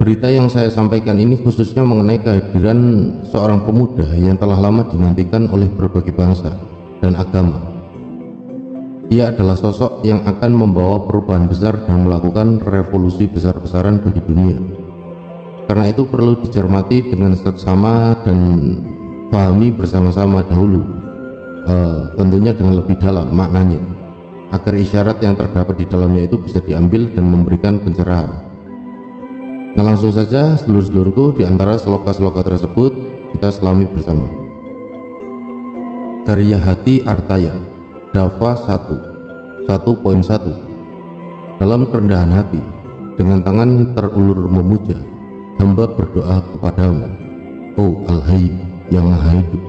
Berita yang saya sampaikan ini khususnya mengenai kehadiran seorang pemuda yang telah lama dinantikan oleh berbagai bangsa dan agama. Ia adalah sosok yang akan membawa perubahan besar dan melakukan revolusi besar-besaran bagi dunia. Karena itu perlu dicermati dengan seksama dan pahami bersama-sama dahulu, tentunya dengan lebih dalam maknanya, agar isyarat yang terdapat di dalamnya itu bisa diambil dan memberikan pencerahan. Nah, langsung saja seluruh-seluruhku, di antara sloka-sloka tersebut kita selami bersama. Karya Hati Artaya, Dava 1.1. Dalam kerendahan hati, dengan tangan terulur memuja, hamba berdoa kepadamu, Oh Al-Hayy yang Maha Hidup.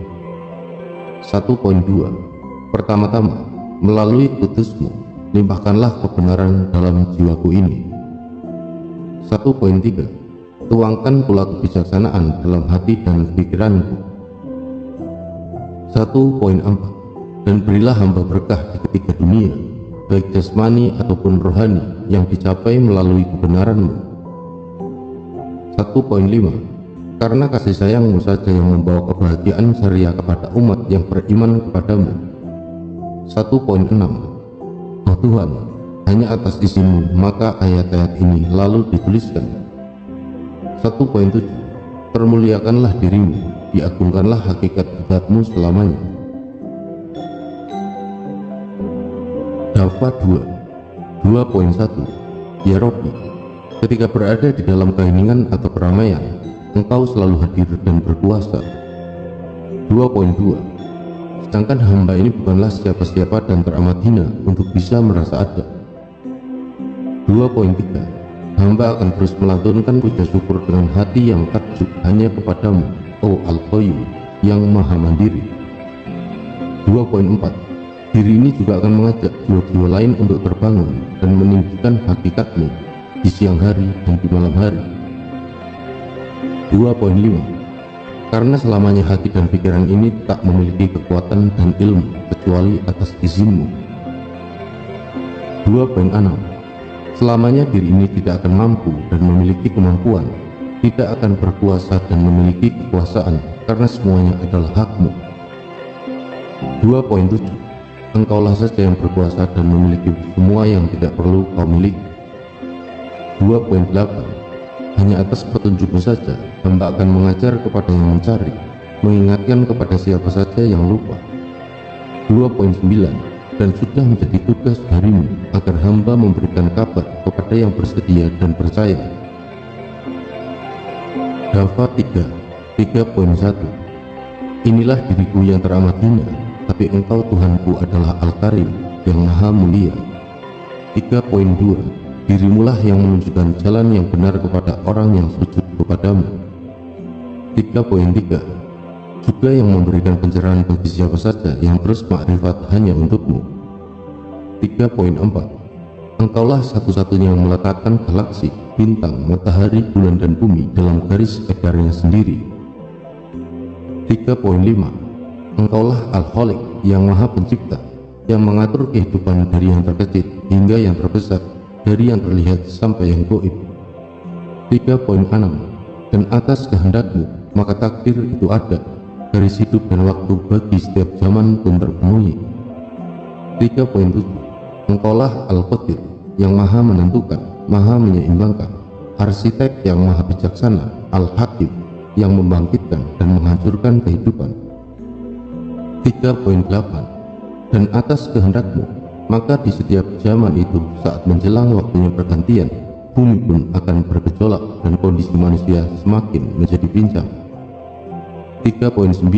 1.2. Pertama-tama, melalui putusmu, limpahkanlah kebenaran dalam jiwaku ini. 1.3. Tuangkan pula kebijaksanaan dalam hati dan pikiranku. 1.4. Dan berilah hamba berkah di ketiga dunia, baik jasmani ataupun rohani, yang dicapai melalui kebenaranmu. 1.5. Karena kasih sayangmu saja yang membawa kebahagiaan syariah kepada umat yang beriman kepadamu. 1.6. Oh Tuhan, hanya atas izin-Mu maka ayat-ayat ini lalu dituliskan. 1.7. Permuliakanlah dirimu, diagungkanlah hakikat zat-Mu selamanya. Dava 2.1. Ya Robbi, ketika berada di dalam keheningan atau keramaian, Engkau selalu hadir dan berkuasa. 2.2. Sedangkan hamba ini bukanlah siapa-siapa dan teramat hina untuk bisa merasa ada. 2.3. Hamba akan terus melantunkan puja syukur dengan hati yang takjub hanya kepadamu, Oh Al-Qayyum yang Maha Mandiri. 2.4. Diri ini juga akan mengajak jiwa-jiwa lain untuk terbangun dan meninggikan hakikatmu di siang hari dan di malam hari. 2.5. Karena selamanya hati dan pikiran ini tak memiliki kekuatan dan ilmu kecuali atas izin-Mu. 2.6. Selamanya diri ini tidak akan mampu dan memiliki kemampuan, tidak akan berkuasa dan memiliki kekuasaan, karena semuanya adalah hak-Mu. 2.7. Engkaulah saja yang berkuasa dan memiliki semua yang tidak perlu Kau miliki. 2.8. Hanya atas petunjuk-Mu saja hamba akan mengajar kepada yang mencari, mengingatkan kepada siapa saja yang lupa. 2.9. Dan sudah menjadi tugas darimu agar hamba memberikan kabar kepada yang bersedia dan percaya. Dava 3.1. Inilah diriku yang teramat hina, tapi Engkau Tuhanku adalah Al-Karim yang Maha Mulia. 3.2. Dirimulah yang menunjukkan jalan yang benar kepada orang yang sujud kepadamu. 3.3. Juga yang memberikan pencerahan bagi siapa saja yang terus makrifat hanya untukmu. 3.4. Engkaulah satu-satunya yang meletakkan galaksi, bintang, matahari, bulan dan bumi dalam garis edarnya sendiri. 3.5. Engkaulah Al-Khaliq yang Maha Pencipta, yang mengatur kehidupan dari yang terkecil hingga yang terbesar, dari yang terlihat sampai yang gaib. 3.6. Dan atas kehendak-Mu maka takdir itu ada, garis hidup dan waktu bagi setiap zaman pun terpenuhi. 3.7. Engkaulah Al-Qadir yang Maha menentukan, Maha menyeimbangkan, arsitek yang Maha bijaksana, Al-Hakim yang membangkitkan dan menghancurkan kehidupan. 3.8. Dan atas kehendak-Mu maka di setiap zaman itu saat menjelang waktunya pergantian, bumi pun akan bergejolak dan kondisi manusia semakin menjadi pincang. 3.9.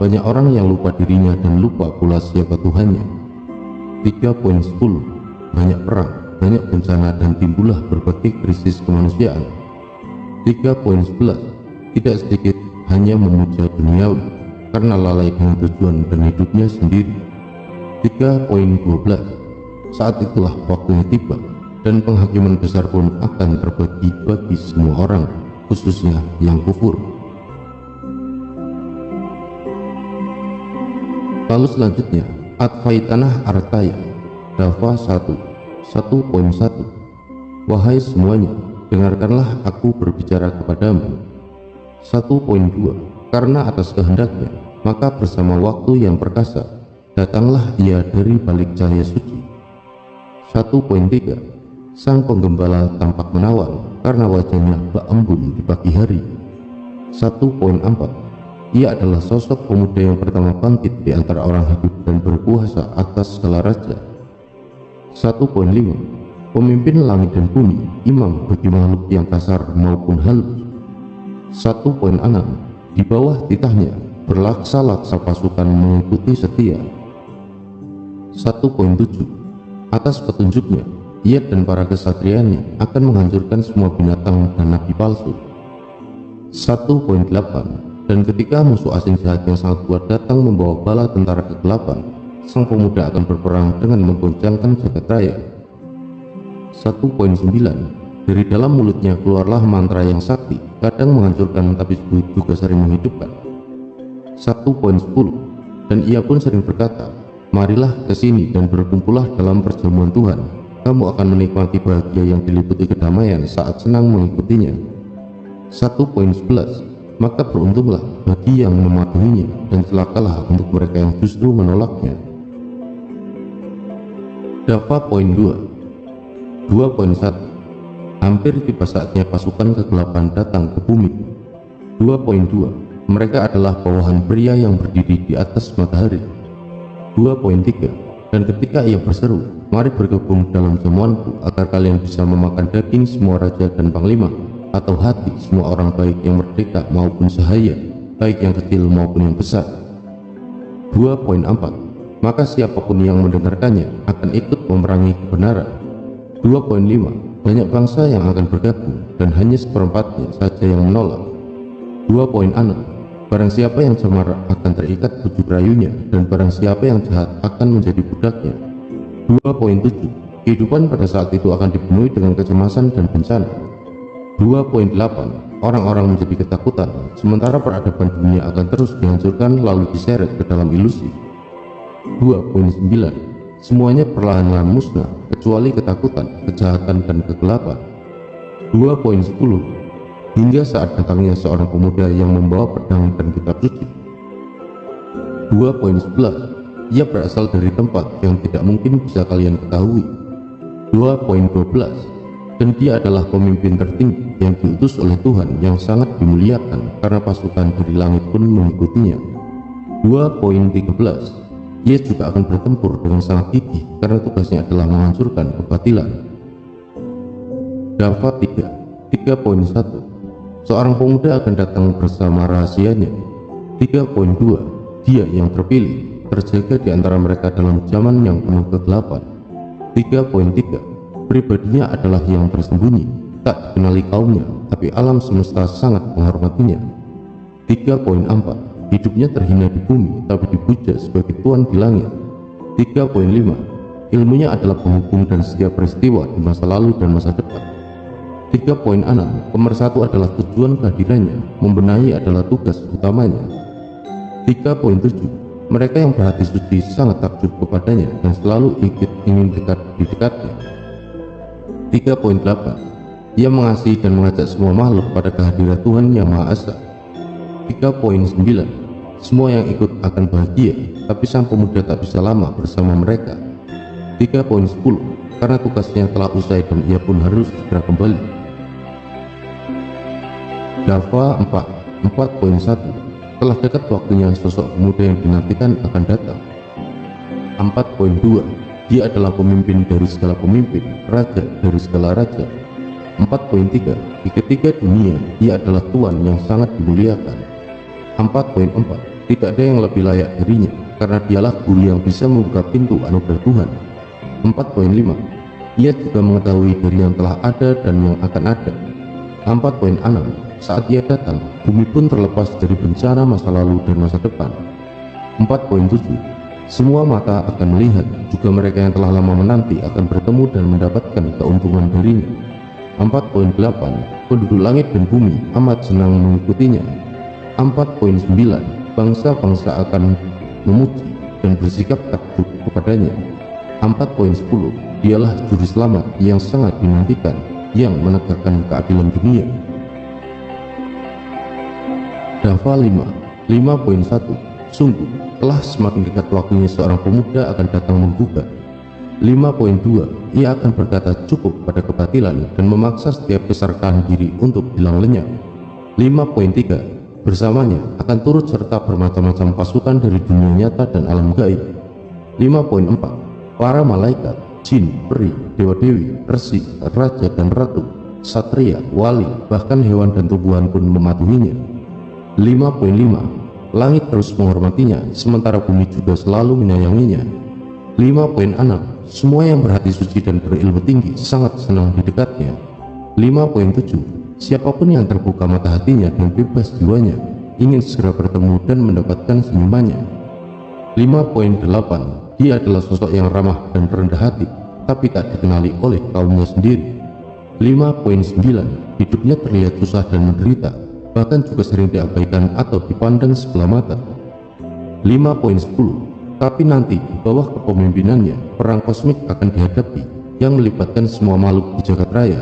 Banyak orang yang lupa dirinya dan lupa pula siapa Tuhannya. 3.10. Banyak perang, banyak bencana dan timbullah berbagai krisis kemanusiaan. 3.11. Tidak sedikit hanya memuja duniawi karena lalai dengan tujuan dan hidupnya sendiri. 3.12. Saat itulah waktunya tiba dan penghakiman besar pun akan terbagi bagi semua orang, khususnya yang kufur. Lalu selanjutnya, Adfaitanah Artaya, Dava 1.1. Wahai semuanya, dengarkanlah aku berbicara kepadamu. 1.2 Karena atas kehendaknya, maka bersama waktu yang perkasa, datanglah ia dari balik cahaya suci. 1.3 Sang penggembala tampak menawan, karena wajahnya bak embun di pagi hari. 1.4 Ia adalah sosok pemuda yang pertama bangkit di antara orang hidup dan berkuasa atas segala raja. 1.5 Pemimpin langit dan bumi, imam bagi makhluk yang kasar maupun halus. 1.6 Di bawah titahnya berlaksa-laksa pasukan mengikuti setia. 1.7 Atas petunjuknya, ia dan para kesatrianya akan menghancurkan semua binatang dan nabi palsu. 1.8 Dan ketika musuh asing jahat yang sangat kuat datang membawa bala tentara kegelapan, sang pemuda akan berperang dengan menggoncangkan jagat raya. 1.9 Dari dalam mulutnya keluarlah mantra yang sakti, kadang menghancurkan tapi juga sering menghidupkan. 1.10 Dan ia pun sering berkata, marilah ke sini dan berkumpullah dalam perjamuan Tuhan. Kamu akan menikmati bahagia yang diliputi kedamaian saat senang mengikutinya. 1.11 Maka beruntunglah bagi yang mematuhinya, dan celakalah untuk mereka yang justru menolaknya. Dava.2 2.1 Hampir tiba saatnya pasukan kegelapan datang ke bumi. 2.2 Mereka adalah bawahan pria yang berdiri di atas matahari. 2.3 Dan ketika ia berseru, mari bergabung dalam jamuanku agar kalian bisa memakan daging semua raja dan panglima, atau hati semua orang baik yang merdeka maupun sahaya, baik yang kecil maupun yang besar. 2.4 Maka siapapun yang mendengarkannya akan ikut memerangi kebenaran. 2.5 Banyak bangsa yang akan bergabung, dan hanya seperempatnya saja yang menolak. 2.6 Barang siapa yang cemar akan terikat bujuk rayunya, dan barang siapa yang jahat akan menjadi budaknya. 2.7 Kehidupan pada saat itu akan dipenuhi dengan kecemasan dan bencana. 2.8 Orang-orang menjadi ketakutan, sementara peradaban dunia akan terus dihancurkan lalu diseret ke dalam ilusi. 2.9 Semuanya perlahan-lahan musnah, kecuali ketakutan, kejahatan, dan kegelapan. 2.10 Hingga saat datangnya seorang pemuda yang membawa pedang dan kitab suci. 2.11 Ia berasal dari tempat yang tidak mungkin bisa kalian ketahui. 2.12 Dan dia adalah pemimpin tertinggi yang diutus oleh Tuhan yang sangat dimuliakan, karena pasukan dari langit pun mengikutinya. 2.13 Ia juga akan bertempur dengan sangat gigih, karena tugasnya adalah menghancurkan kebatilan. Dava 3.1 Seorang pemuda akan datang bersama rahasianya. 3.2 Dia yang terpilih, terjaga di antara mereka dalam zaman yang penuh kegelapan. 3.3 Pribadinya adalah yang tersembunyi, tak dikenali kaumnya, tapi alam semesta sangat menghormatinya. 3.4 Hidupnya terhina di bumi, tapi dipuja sebagai Tuhan di langit. 3.5 Ilmunya adalah penghubung dan setiap peristiwa di masa lalu dan masa depan. 3.6 Pemersatu adalah tujuan kehadirannya, membenahi adalah tugas utamanya. 3.7 Mereka yang berhati suci sangat takjub kepadanya dan selalu ingin dekat di dekatnya. 3.8 Ia mengasihi dan mengajak semua makhluk pada kehadiran Tuhan yang Maha Esa. 3.9 Semua yang ikut akan bahagia, tapi sang pemuda tak bisa lama bersama mereka. 3.10 Karena tugasnya telah usai dan ia pun harus segera kembali. Dava 4.1 Telah dekat waktunya sosok pemuda yang dinantikan akan datang. 4.2 Dia adalah pemimpin dari segala pemimpin, raja dari segala raja. 4.3 Di ketiga dunia, ia adalah Tuhan yang sangat dimuliakan. 4.4 Tidak ada yang lebih layak darinya, karena dialah guru yang bisa membuka pintu anugerah Tuhan. 4.5 Ia juga mengetahui dari yang telah ada dan yang akan ada. 4.6 Saat ia datang, bumi pun terlepas dari bencana masa lalu dan masa depan. 4.7 Semua mata akan melihat, juga mereka yang telah lama menanti akan bertemu dan mendapatkan keuntungan darinya. 4.8 Penduduk langit dan bumi amat senang mengikutinya. 4.9 Bangsa-bangsa akan memuji dan bersikap takjub kepadanya. 4.10 Dialah juru selamat yang sangat dinantikan, yang menegakkan keadilan dunia. Dava 5.1 Sungguh telah semakin dekat waktunya seorang pemuda akan datang menggugat. 5.2 Ia akan berkata cukup pada kebatilan dan memaksa setiap keserakahan diri untuk hilang lenyap. 5.3 Bersamanya akan turut serta bermacam-macam pasukan dari dunia nyata dan alam gaib. 5.4 Para malaikat, jin, peri, dewa-dewi, resi, raja dan ratu, satria, wali, bahkan hewan dan tumbuhan pun mematuhinya. 5.5 Langit terus menghormatinya, sementara bumi juga selalu menyayanginya. 5.6 Semua yang berhati suci dan berilmu tinggi sangat senang di dekatnya. 5.7 Siapapun yang terbuka mata hatinya dan bebas jiwanya ingin segera bertemu dan mendapatkan senyumannya. 5.8 Dia adalah sosok yang ramah dan rendah hati, tapi tak dikenali oleh kaumnya sendiri. 5.9 Hidupnya terlihat susah dan menderita, bahkan juga sering diabaikan atau dipandang sebelah mata. 5.10 Tapi nanti di bawah kepemimpinannya, perang kosmik akan dihadapi yang melibatkan semua makhluk di jagat raya.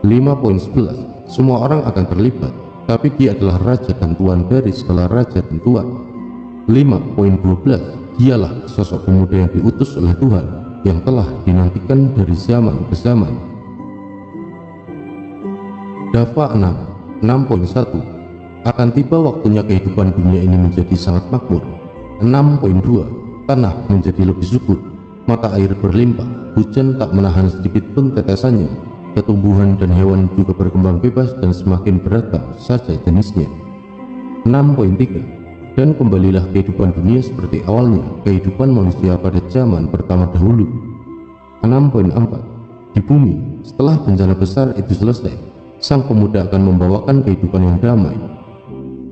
5.11 Semua orang akan terlibat, tapi dia adalah raja dan tuan dari segala raja dan tuan. 5.12 Dialah sosok pemuda yang diutus oleh Tuhan, yang telah dinantikan dari zaman ke zaman. Dava 6.1 Akan tiba waktunya kehidupan dunia ini menjadi sangat makmur. 6.2 Tanah menjadi lebih subur, mata air berlimpah, hujan tak menahan sedikit pun tetesannya, tumbuhan dan hewan juga berkembang bebas dan semakin beragam saja jenisnya. 6.3 Dan kembalilah kehidupan dunia seperti awalnya, kehidupan manusia pada zaman pertama dahulu. 6.4 Di bumi, setelah bencana besar itu selesai, sang pemuda akan membawakan kehidupan yang damai.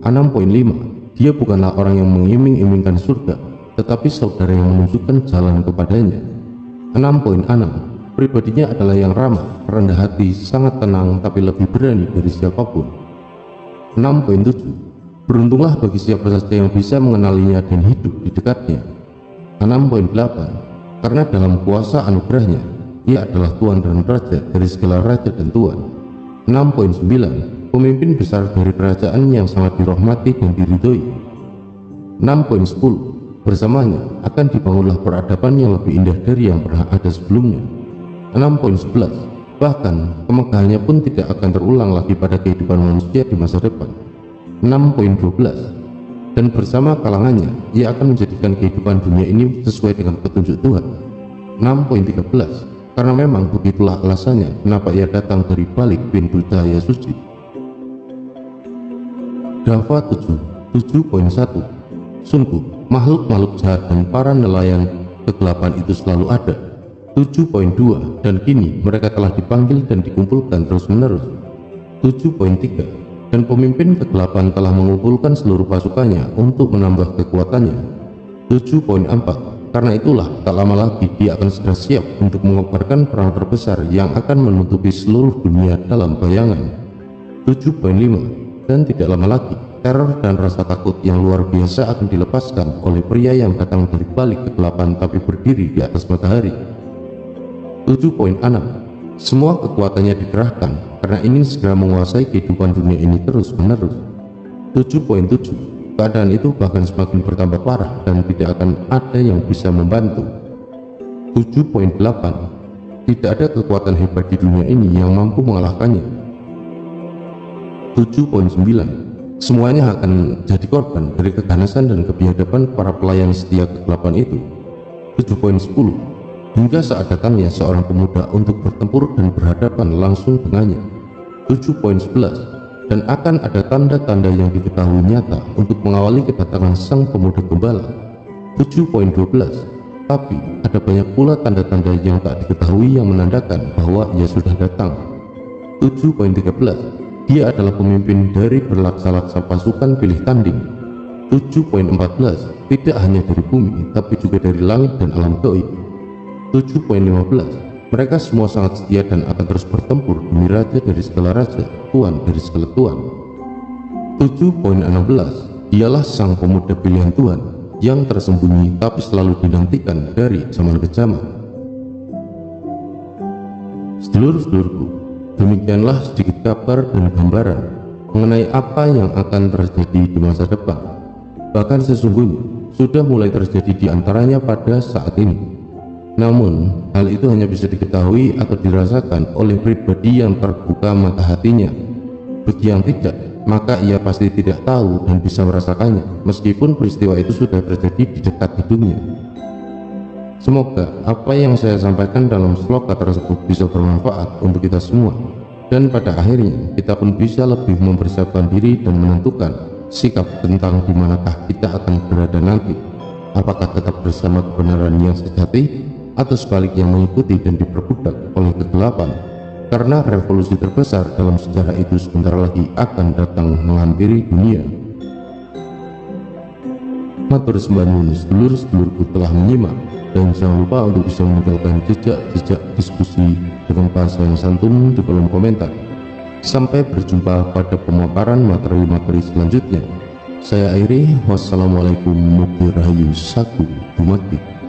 6.5 Dia bukanlah orang yang mengiming-imingkan surga, tetapi saudara yang menunjukkan jalan kepadanya. 6.6 Pribadinya adalah yang ramah, rendah hati, sangat tenang, tapi lebih berani dari siapapun. 6.7 Beruntunglah bagi siapa saja yang bisa mengenalinya dan hidup di dekatnya. 6.8 Karena dalam kuasa anugerahnya, ia adalah tuan dan raja dari segala raja dan tuan. 6.9 Pemimpin besar dari kerajaan yang sangat dirahmati dan diridhoi. 6.10 Bersamanya akan dibangunlah peradaban yang lebih indah dari yang pernah ada sebelumnya. 6.11 Bahkan kemegahannya pun tidak akan terulang lagi pada kehidupan manusia di masa depan. 6.12 Dan bersama kalangannya, ia akan menjadikan kehidupan dunia ini sesuai dengan petunjuk Tuhan. 6.13 Karena memang begitulah alasannya kenapa ia datang dari balik pintu cahaya suci. Dava 7.1 Sungguh makhluk-makhluk jahat dan para nelayan kegelapan itu selalu ada. 7.2 Dan kini mereka telah dipanggil dan dikumpulkan terus-menerus. 7.3 Dan pemimpin kegelapan telah mengumpulkan seluruh pasukannya untuk menambah kekuatannya. 7.4 Karena itulah tak lama lagi dia akan segera siap untuk mengobarkan perang terbesar yang akan menutupi seluruh dunia dalam bayangan. 7.5 Dan tidak lama lagi teror dan rasa takut yang luar biasa akan dilepaskan oleh pria yang datang dari balik kegelapan tapi berdiri di atas matahari. 7.6 Semua kekuatannya dikerahkan karena ingin segera menguasai kehidupan dunia ini terus-menerus. 7.7 Keadaan itu bahkan semakin bertambah parah dan tidak akan ada yang bisa membantu. 7.8 Tidak ada kekuatan hebat di dunia ini yang mampu mengalahkannya. 7.9 Semuanya akan jadi korban dari keganasan dan kebiadaban para pelayan setia kegelapan itu. 7.10 Hingga saat datangnya seorang pemuda untuk bertempur dan berhadapan langsung dengannya. 7.11 Dan akan ada tanda-tanda yang diketahui nyata untuk mengawali kedatangan sang pemuda gembala. 7.12 Tapi ada banyak pula tanda-tanda yang tak diketahui yang menandakan bahwa ia sudah datang. 7.13 Dia adalah pemimpin dari berlaksa-laksa pasukan pilih tanding. 7.14 Tidak hanya dari bumi, tapi juga dari langit dan alam gaib. 7.15 Mereka semua sangat setia dan akan terus bertempur demi raja dari segala raja, tuan dari segala tuan. 7.16 Dialah sang pemuda pilihan Tuhan yang tersembunyi tapi selalu dinantikan dari zaman ke zaman. Sedulur-sedulurku, Demikianlah sedikit kabar dan gambaran mengenai apa yang akan terjadi di masa depan. Bahkan sesungguhnya sudah mulai terjadi di antaranya pada saat ini. Namun, hal itu hanya bisa diketahui atau dirasakan oleh pribadi yang terbuka mata hatinya. Bagi yang tidak, maka ia pasti tidak tahu dan bisa merasakannya, meskipun peristiwa itu sudah terjadi di dekat hidungnya. Semoga apa yang saya sampaikan dalam sloka tersebut bisa bermanfaat untuk kita semua, dan pada akhirnya kita pun bisa lebih mempersiapkan diri dan menentukan sikap tentang di manakah kita akan berada nanti. Apakah tetap bersama kebenaran yang sejati, atau sebaliknya mengikuti dan diperbudak oleh kegelapan? Karena revolusi terbesar dalam sejarah itu sebentar lagi akan datang menghampiri dunia. Matur sembah nuwun sedulur-sedulurku telah menyimak, dan jangan lupa untuk bisa meninggalkan jejak-jejak diskusi dengan bahasa yang santun di kolom komentar. Sampai berjumpa pada pemaparan materi-materi selanjutnya. Saya akhiri, wassalamualaikum warahmatullahi wabarakatuh.